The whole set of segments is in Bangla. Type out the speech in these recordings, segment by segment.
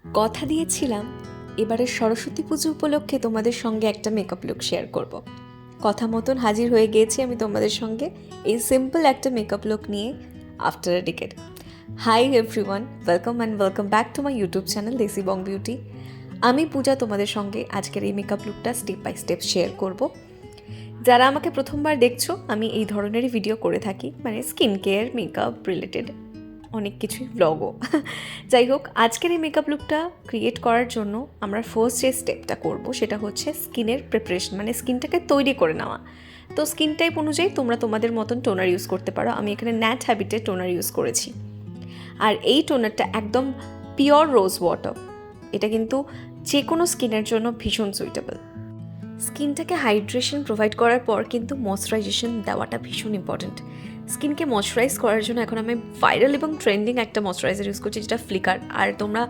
কথা দিয়েছিলাম এবারের সরস্বতী পুজো উপলক্ষে তোমাদের সঙ্গে একটা মেকআপ লুক শেয়ার করব। কথা মতন হাজির হয়ে গিয়েছি আমি তোমাদের সঙ্গে এই সিম্পল একটা মেকআপ লুক নিয়ে after a decade. Hi everyone, welcome back to my YouTube channel দেশি বং বিউটি। আমি পূজা তোমাদের সঙ্গে আজকের এই মেকআপ লুকটা স্টেপ বাই স্টেপ শেয়ার করব। যারা আমাকে প্রথমবার দেখছো, আমি এই ধরনেরই ভিডিও করে থাকি, মানে স্কিন কেয়ার, মেকআপ রিলেটেড অনেক কিছুই ব্লগও। যাই হোক, আজকের এই মেকআপ লুকটা ক্রিয়েট করার জন্য আমরা ফার্স্ট যে স্টেপটা করব সেটা হচ্ছে স্কিনের প্রিপারেশন, মানে স্কিনটাকে তৈরি করে নেওয়া। তো স্কিন টাইপ অনুযায়ী তোমরা তোমাদের মতন টোনার ইউজ করতে পারো। আমি এখানে ন্যাট হ্যাবিটের টোনার ইউজ করেছি, আর এই টোনারটা একদম পিওর রোজ ওয়াটার। এটা কিন্তু যে কোনো স্কিনের জন্য ভীষণ সুইটেবল। স্কিনটাকে হাইড্রেশন প্রোভাইড করার পর কিন্তু ময়শ্চারাইজেশন দেওয়াটা ভীষণ ইম্পর্ট্যান্ট। স্কিনকে ময়শ্চারাইজ করার জন্য এখন আমি ভাইরাল এবং ট্রেন্ডিং একটা ময়শ্চারাইজার ইউজ করছি, যেটা ফ্লিকার। আর তোমরা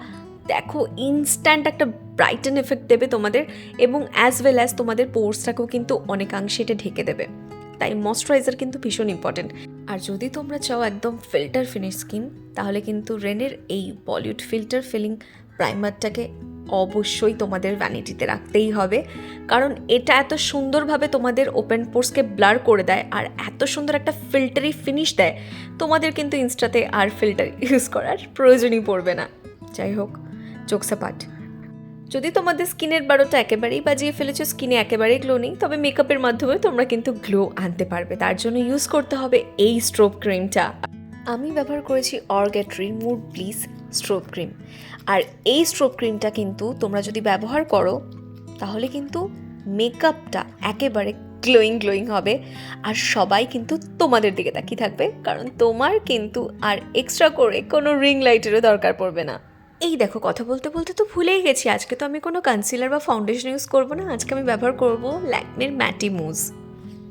দেখো, ইনস্ট্যান্ট একটা ব্রাইটেন এফেক্ট দেবে তোমাদের, এবং অ্যাজ ওয়েল অ্যাজ তোমাদের পোর্সটাকেও কিন্তু অনেকাংশে এটা ঢেকে দেবে। তাই ময়শ্চারাইজার কিন্তু ভীষণ ইম্পর্ট্যান্ট। আর যদি তোমরা চাও একদম ফিল্টার ফিনিশ স্কিন, তাহলে কিন্তু রেনের এই বলিউড ফিল্টার ফিলিং প্রাইমারটাকে অবশ্যই তোমাদের ভ্যানিটিতে রাখতেই হবে, কারণ এটা এত সুন্দরভাবে তোমাদের ওপেন পোর্সকে ব্লার করে দেয় আর এত সুন্দর একটা ফিল্টারি ফিনিশ দেয়, তোমাদের কিন্তু ইনস্টাতে আর ফিল্টার ইউজ করার প্রয়োজনই পড়বে না। যাই হোক, চোখসাপাট। যদি তোমাদের স্কিনের বারোটা একেবারেই বাজিয়ে ফেলেছো, স্কিনে একেবারেই গ্লো নেই, তবে মেকআপের মাধ্যমে তোমরা কিন্তু গ্লো আনতে পারবে। তার জন্য ইউজ করতে হবে এই স্ট্রোব ক্রিমটা। আমি ব্যবহার করেছি অর্গ্যাট্রির মুড ব্লিস স্ট্রোব ক্রিম। আর এই স্ট্রোব ক্রিমটা কিন্তু তোমরা যদি ব্যবহার করো তাহলে কিন্তু মেকআপটা একেবারে গ্লোয়িং হবে, আর সবাই কিন্তু তোমাদের দিকে তাকিয়ে থাকবে, কারণ তোমার কিন্তু আর এক্সট্রা করে কোনো রিং লাইটেরও দরকার পড়বে না। এই দেখো, কথা বলতে বলতে তো ভুলেই গেছি, আজকে তো আমি কোনো কনসিলার বা ফাউন্ডেশন ইউজ করবো না। আজকে আমি ব্যবহার করবো ল্যাকমির ম্যাটি মুজ।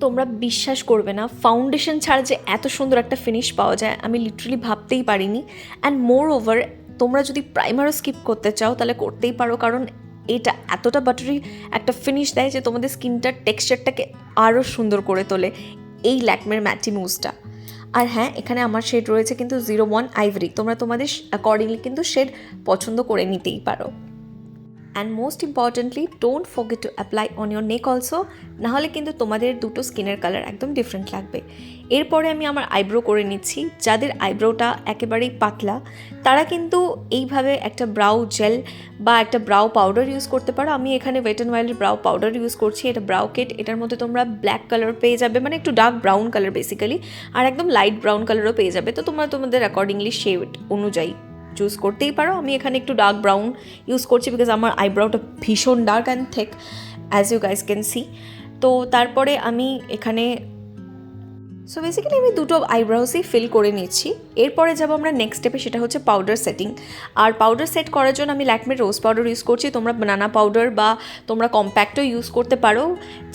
তোমরা বিশ্বাস করবে না, ফাউন্ডেশন ছাড়া যে এত সুন্দর একটা ফিনিশ পাওয়া যায় আমি লিটারালি ভাবতেই পারিনি। অ্যান্ড মোর ওভার, তোমরা যদি প্রাইমারও স্কিপ করতে চাও তাহলে করতেই পারো, কারণ এটা এতটা বাটারি একটা ফিনিশ দেয় যে তোমাদের স্কিনটার টেক্সচারটাকে আরও সুন্দর করে তোলে এই ল্যাকমের ম্যাটি মুজটা। আর হ্যাঁ, এখানে আমার শেড রয়েছে কিন্তু 01 আইভরি। তোমরা তোমাদের অ্যাকর্ডিংলি কিন্তু শেড পছন্দ করে নিতেই পারো। And most importantly, don't forget to apply on your neck also, নাহলে কিন্তু তোমাদের দুটো স্কিনের কালার একদম ডিফারেন্ট লাগবে। এরপরে আমি আমার আইব্রো করে নিচ্ছি। যাদের আইব্রোটা একেবারেই পাতলা তারা কিন্তু এইভাবে একটা ব্রাউ জেল বা একটা ব্রাউ পাউডার ইউজ করতে পারো। আমি এখানে ওয়েট অ্যান্ড ওয়াইল্ডের ব্রাউ পাউডার ইউজ করছি। এটা ব্রাউ কিট, এটার মধ্যে তোমরা ব্ল্যাক কালার পেয়ে যাবে, মানে একটু ডার্ক ব্রাউন কালার বেসিক্যালি, আর একদম লাইট ব্রাউন কালারও পেয়ে যাবে। তো তোমরা তোমাদের অ্যাকর্ডিংলি শেড অনুযায়ী চুজ করতেই পারো। আমি এখানে একটু ডার্ক ব্রাউন ইউজ করছি বিকজ আমার আইব্রাউটা ভীষণ dark and thick, as you guys can see. তো তারপরে আমি এখানে বেসিক্যালি আমি দুটো আইব্রাউসই ফিল করে নিচ্ছি। এরপরে যাবো আমরা নেক্সট স্টেপে, সেটা হচ্ছে পাউডার সেটিং। আর পাউডার সেট করার জন্য আমি ল্যাকমির রোজ পাউডার ইউজ করছি। তোমরা বানানা পাউডার বা তোমরা কম্প্যাক্টও ইউজ করতে পারো।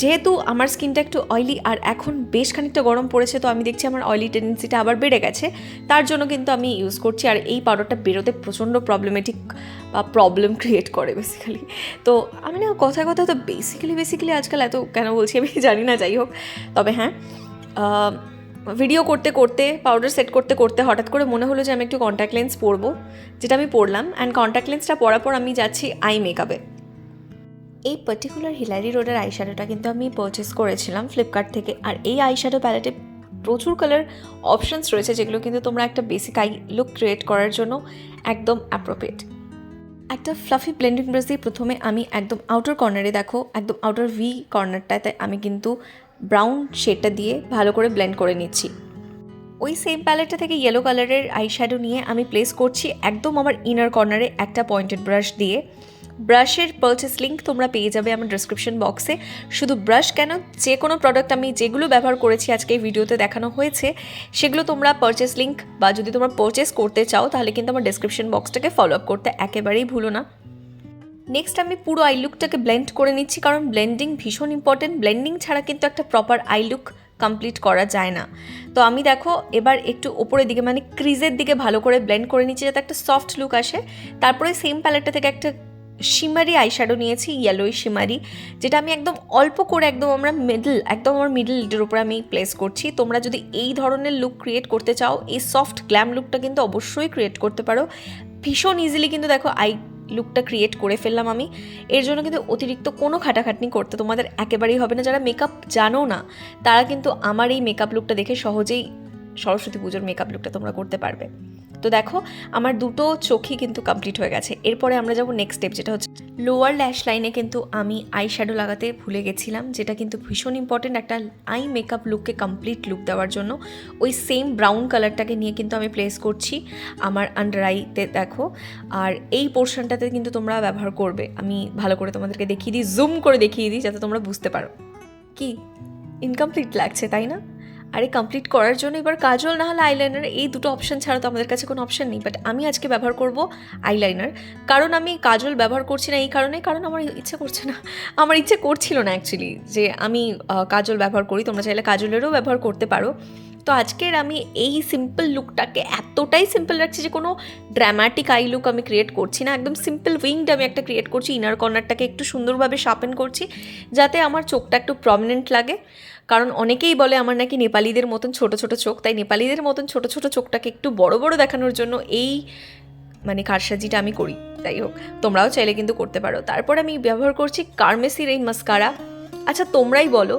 যেহেতু আমার স্কিনটা একটু অয়েলি আর এখন বেশ খানিকটা গরম পড়েছে, তো আমি দেখছি আমার অয়েলি টেন্ডেন্সিটা আবার বেড়ে গেছে, তার জন্য কিন্তু আমি ইউজ করছি। আর এই পাউডারটা বেরোতে প্রচণ্ড প্রবলেম ক্রিয়েট করে বেসিক্যালি। তো আমি না কথায় তো বেসিক্যালি আজকাল এত কেন বলছি আমি জানি না। যাই হোক, তবে হ্যাঁ, ভিডিও করতে করতে, পাউডার সেট করতে করতে হঠাৎ করে মনে হলো যে আমি একটু কন্ট্যাক্ট লেন্স পরবো, যেটা আমি পরলাম। অ্যান্ড কন্ট্যাক্ট লেন্সটা পরার পর আমি যাচ্ছি আই মেকআপে। এই পার্টিকুলার হিলারি রোডের আইশ্যাডোটা কিন্তু আমি পারচেস করেছিলাম ফ্লিপকার্ট থেকে। আর এই আইশ্যাডো প্যালেটে প্রচুর কালার অপশানস রয়েছে, যেগুলো কিন্তু তোমরা একটা বেসিক আই লুক ক্রিয়েট করার জন্য একদম অ্যাপ্রোপ্রিয়েট। একটা ফ্লাফি ব্লেন্ডিং ব্রাশ দিয়ে প্রথমে আমি একদম আউটার কর্নারে, দেখো একদম আউটার ভি কর্নারটাতে আমি কিন্তু ব্রাউন শেডটা দিয়ে ভালো করে ব্লেন্ড করে নিচ্ছি। ওই সেম প্যালেটটা থেকে ইয়েলো কালারের আইশ্যাডো নিয়ে আমি প্লেস করছি একদম আমার ইনার কর্নারে একটা পয়েন্টেড ব্রাশ দিয়ে। ব্রাশের পারচেস লিঙ্ক তোমরা পেয়ে যাবে আমার ডিসক্রিপশন বক্সে। শুধু ব্রাশ কেন, যে কোনো প্রোডাক্ট আমি যেগুলো ব্যবহার করেছি আজকে এই ভিডিওতে দেখানো হয়েছে, সেগুলো তোমরা পারচেস লিঙ্ক বা যদি তোমরা পারচেস করতে চাও তাহলে কিন্তু আমার ডিসক্রিপশন বক্সটাকে ফলো আপ করতে একেবারেই ভুলো না। নেক্সট আমি পুরো আই লুকটাকে ব্লেন্ড করে নিচ্ছি, কারণ ব্লেন্ডিং ভীষণ ইম্পর্টেন্ট। ব্লেন্ডিং ছাড়া কিন্তু একটা প্রপার আই লুক কমপ্লিট করা যায় না। তো আমি দেখো এবার একটু ওপরের দিকে, মানে ক্রিজের দিকে ভালো করে ব্লেন্ড করে নিচ্ছি যাতে একটা সফট লুক আসে। তারপরে সেম প্যালেটটা থেকে একটা শিমারি আইশ্যাডো নিয়েছি, ইয়েলোই শিমারি, যেটা আমি একদম অল্প করে একদম আমার মিডল লিডের উপরে আমি প্লেস করছি। তোমরা যদি এই ধরনের লুক ক্রিয়েট করতে চাও, এই সফট গ্ল্যাম লুকটা কিন্তু অবশ্যই ক্রিয়েট করতে পারো ভীষণ ইজিলি। কিন্তু দেখো লুকটা ক্রিয়েট করে ফেললাম আমি। এর জন্য কিন্তু অতিরিক্ত কোনো খাটাখাটনি করতে তোমাদের একেবারেই হবে না। যারা মেকআপ জানো না তারা কিন্তু আমার এই মেকআপ লুকটা দেখে সহজেই সরস্বতী পুজোর মেকআপ লুকটা তোমরা করতে পারবে। তো দেখো আমার দুটো চোখই কিন্তু কমপ্লিট হয়ে গেছে। এরপরে আমরা যাবো নেক্সট স্টেপ, যেটা হচ্ছে লোয়ার ল্যাশ লাইনে কিন্তু আমি আই শ্যাডো লাগাতে ভুলে গেছিলাম, যেটা কিন্তু ভীষণ ইম্পর্টেন্ট একটা আই মেকআপ লুককে কমপ্লিট লুক দেওয়ার জন্য। ওই সেম ব্রাউন কালারটাকে নিয়ে কিন্তু আমি প্লেস করছি আমার আন্ডার আইতে, দেখো। আর এই পোর্শনটাতে কিন্তু তোমরা ব্যবহার করবে, আমি ভালো করে তোমাদেরকে দেখিয়ে দিই, জুম করে দেখিয়ে দিই যাতে তোমরা বুঝতে পারো। কি ইনকমপ্লিট লাগছে তাই না? আর এই কমপ্লিট করার জন্য এবার কাজল না হলে আইলাইনার, এই দুটো অপশান ছাড়া তো আমাদের কাছে কোনো অপশান নেই। বাট আমি আজকে ব্যবহার করব আইলাইনার, কারণ আমি কাজল ব্যবহার করছি না এই কারণে, কারণ আমার ইচ্ছে করছে না, আমার ইচ্ছে করছিল না অ্যাকচুয়ালি যে আমি কাজল ব্যবহার করি। তোমরা চাইলে কাজলেরও ব্যবহার করতে পারো। তো আজকের আমি এই সিম্পল লুকটাকে এতটাই সিম্পল রাখছি যে কোনো ড্রামাটিক আই লুক আমি ক্রিয়েট করছি না, একদম সিম্পল উইংড আমি একটা ক্রিয়েট করছি। ইনার কর্নারটাকে একটু সুন্দরভাবে শার্পেন করছি যাতে আমার চোখটা একটু প্রমিনেন্ট লাগে, কারণ অনেকেই বলে আমার নাকি নেপালিদের মতন ছোট ছোট চোখ, তাই নেপালিদের মতন ছোট ছোট চোখটাকে একটু বড় বড় দেখানোর জন্য এই মানে কারসাজিটা আমি করি। যাই হোক, তোমরাও চাইলে কিন্তু করতে পারো। তারপর আমি ব্যবহার করছি কার্মেসির এই মাস্কারা। আচ্ছা তোমরাই বলো,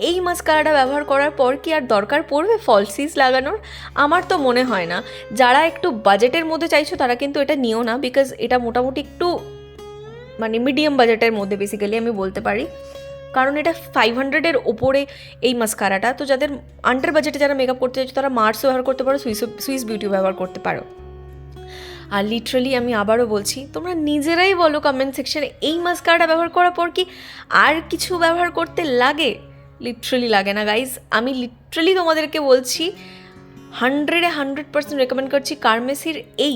এই মাস্কারাটা ব্যবহার করার পর কি আর দরকার পড়বে ফলসিস লাগানোর? আমার তো মনে হয় না। যারা একটু বাজেটের মধ্যে চাইছো তারা কিন্তু এটা নিও না, বিকজ এটা মোটামুটি একটু মানে মিডিয়াম বাজেটের মধ্যে বেসিক্যালি আমি বলতে পারি, কারণ এটা 500-এর ওপরে এই মাস্কারাটা। তো যাদের আন্ডার বাজেটে যারা মেকআপ করতে চাইছো তারা মার্সও ব্যবহার করতে পারো, সুইস বিউটিও ব্যবহার করতে পারো। আর লিটারালি আমি আবারও বলছি, তোমরা নিজেরাই বলো কমেন্ট সেকশানে, এই মাস্কারাটা ব্যবহার করার পর কি আর কিছু ব্যবহার করতে লাগে? লিটারালি লাগে না গাইজ। আমি লিটারালি তোমাদেরকে বলছি 100% রেকমেন্ড করছি কার্মেসির এই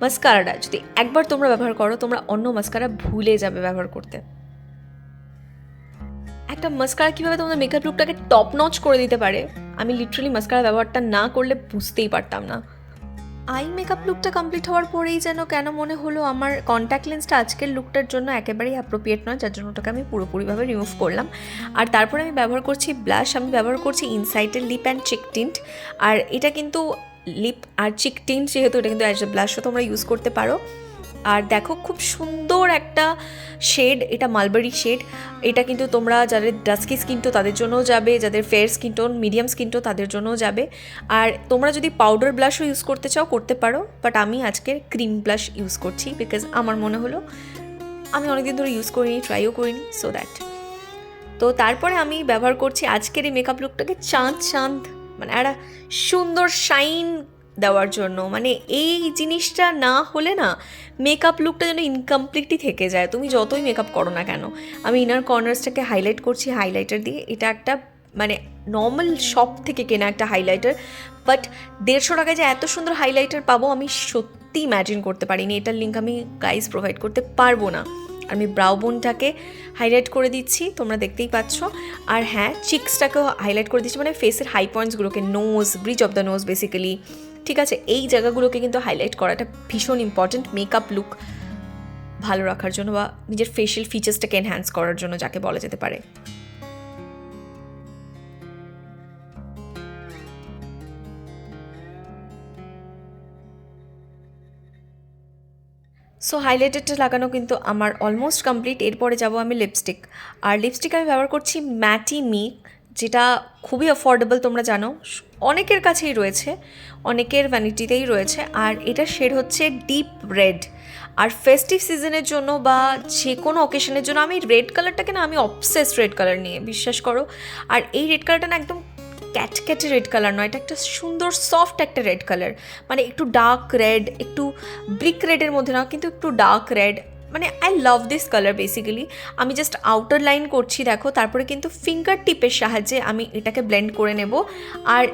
মাস্কারাটা যদি একবার তোমরা ব্যবহার করো, তোমরা অন্য মাস্কারা ভুলে যাবে ব্যবহার করতে। একটা মাস্কারা কীভাবে তোমাদের মেকআপ লুকটাকে টপ নচ করে দিতে পারে, আমি লিটারালি মাস্কারা ব্যবহারটা না করলে বুঝতেই পারতাম না। আই মেকআপ লুকটা কমপ্লিট হওয়ার পরেই যেন কেন মনে হলো আমার কন্ট্যাক্ট লেন্সটা আজকের লুকটার জন্য একেবারেই অ্যাপ্রোপ্রিয়েট নয়, যার জন্য ওটাকে আমি পুরোপুরিভাবে রিমুভ করলাম। আর তারপরে আমি ব্যবহার করছি ব্লাশ। আমি ব্যবহার করছি ইনসাইটের লিপ অ্যান্ড চিক টিন্ট। আর এটা কিন্তু লিপ আর চিক টিন্ট যেহেতু, এটা কিন্তু অ্যাজ এ ব্লাশও তোমরা ইউজ করতে পারো। আর দেখো খুব সুন্দর একটা শেড, এটা মালবেরি শেড। এটা কিন্তু তোমরা যাদের ডাস্কি স্কিন টো তাদের জন্যও যাবে, যাদের fair skin tone medium skin tone তাদের জন্যও যাবে। আর তোমরা যদি পাউডার ব্লাশও ইউজ করতে চাও করতে পারো, বাট আমি আজকের ক্রিম ব্লাশ ইউজ করছি বিকজ আমার মনে হলো, আমি অনেকদিন ধরে ইউজ করিনি, ট্রাইও করিনি, সো দ্যাট। তো তারপরে আমি ব্যবহার করছি আজকের এই মেকআপ লুকটাকে চাঁদ চাঁদ মানে একটা সুন্দর শাইন দেওয়ার জন্য। মানে এই জিনিসটা না হলে না মেকআপ লুকটা যেন ইনকমপ্লিটই থেকে যায়, তুমি যতই মেকআপ করো না কেন। আমি ইনার কর্নার্সটাকে হাইলাইট করছি হাইলাইটার দিয়ে। এটা একটা মানে নর্মাল শপ থেকে কেনা একটা হাইলাইটার, বাট 150 টাকায় যে এত সুন্দর হাইলাইটার পাবো আমি সত্যি ইম্যাজিন করতে পারিনি। এটার লিঙ্ক আমি গাইজ প্রোভাইড করতে পারবো না। আমি ব্রাউ বোনটাকে হাইলাইট করে দিচ্ছি, তোমরা দেখতেই পাচ্ছ। আর হ্যাঁ, চিক্সটাকেও হাইলাইট করে দিচ্ছি, মানে ফেসের হাই পয়েন্টসগুলোকে, nose, bridge of the nose basically, ঠিক আছে, এই জায়গাগুলোকে কিন্তু হাইলাইট করাটা ভীষণ ইম্পর্ট্যান্ট মেকআপ লুক ভালো রাখার জন্য বা নিজের ফেশিয়াল ফিচার্সটাকে এনহ্যান্স করার জন্য যাকে বলা যেতে পারে। সো হাইলাইটারটা লাগানো কিন্তু আমার অলমোস্ট কমপ্লিট। এরপরে যাব আমি লিপস্টিক। আর লিপস্টিক আমি ব্যবহার করছি ম্যাটি মি, যেটা খুবই অ্যাফোর্ডেবল, তোমরা জানো অনেকের কাছেই রয়েছে, অনেকের ভ্যানিটিতেই রয়েছে। আর এটা শেড হচ্ছে ডিপ রেড। আর ফেস্টিভ সিজনের জন্য বা যে কোনো অকেশনের জন্য আমি রেড কালারটাকে না, আমি অবসেসড রেড কালার নিয়ে, বিশ্বাস করো। আর এই রেড কালারটা না একদম ক্যাটক্যাটে রেড কালার নয়, এটা একটা সুন্দর সফট একটা রেড কালার, মানে একটু ডার্ক রেড, একটু ব্রিক রেডের মধ্যে না, কিন্তু একটু ডার্ক রেড, মানে I love this colour basically. আমি জাস্ট আউটার লাইন করছি দেখো, তারপরে কিন্তু ফিঙ্গার টিপের সাহায্যে আমি এটাকে ব্লেন্ড করে নেব। আর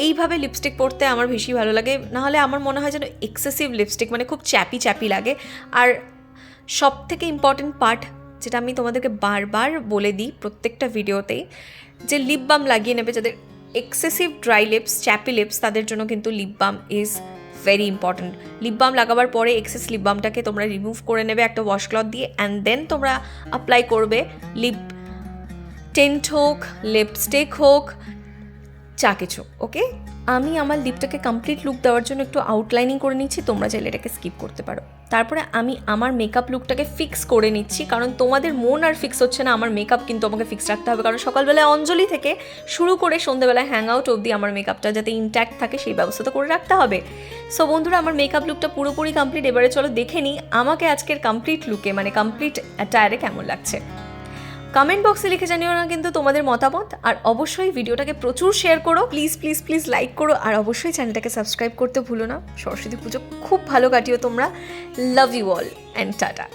এইভাবে লিপস্টিক পরতে আমার বেশি ভালো লাগে, নাহলে আমার মনে হয় যেন এক্সেসিভ লিপস্টিক মানে খুব চ্যাপি চ্যাপি লাগে। আর সব থেকে ইম্পর্টেন্ট পার্ট, যেটা আমি তোমাদেরকে বারবার বলে দিই প্রত্যেকটা ভিডিওতেই, যে লিপ বাম লাগিয়ে নেবে। যাদের এক্সেসিভ ড্রাই লিপস, চ্যাপি লিপস, তাদের জন্য কিন্তু lip balm is very important. Lip balm লাগাবার পরে এক্সেস লিপ বামটাকে তোমরা রিমুভ করে নেবে একটা ওয়াশ ক্লথ দিয়ে, অ্যান্ড দেন তোমরা অ্যাপ্লাই করবে লিপ টিন্ট হোক, লিপস্টিক হোক, যা কিছু, ওকে। আমি আমার লিপটাকে কমপ্লিট লুক দেওয়ার জন্য একটু আউটলাইনিং করে নিচ্ছি, তোমরা চাইলে এটাকে স্কিপ করতে পারো। তারপরে আমি আমার মেকআপ লুকটাকে ফিক্স করে নিচ্ছি, কারণ তোমাদের মন আর ফিক্স হচ্ছে না, আমার মেকআপ কিন্তু আমাকে ফিক্স রাখতে হবে, কারণ সকালবেলায় অঞ্জলি থেকে শুরু করে সন্ধ্যেবেলায় হ্যাং আউট অবধি আমার মেকআপটা যাতে ইনট্যাক্ট থাকে সেই ব্যবস্থা তো করে রাখতে হবে। সো বন্ধুরা, আমার মেকআপ লুকটা পুরোপুরি কমপ্লিট। এবারে চলো দেখে নিই আমাকে আজকের কমপ্লিট লুকে মানে কমপ্লিট অ্যাটায়ারে কেমন লাগছে। কমেন্ট বক্সে লিখে জানিও না কিন্তু তোমাদের মতামত, আর অবশ্যই ভিডিওটাকে প্রচুর শেয়ার করো, প্লিজ প্লিজ প্লিজ লাইক করো, আর অবশ্যই চ্যানেলটাকে সাবস্ক্রাইব করতে ভুলো না। সরস্বতী পুজো খুব ভালো কাটিও তোমরা। Love you all and tata.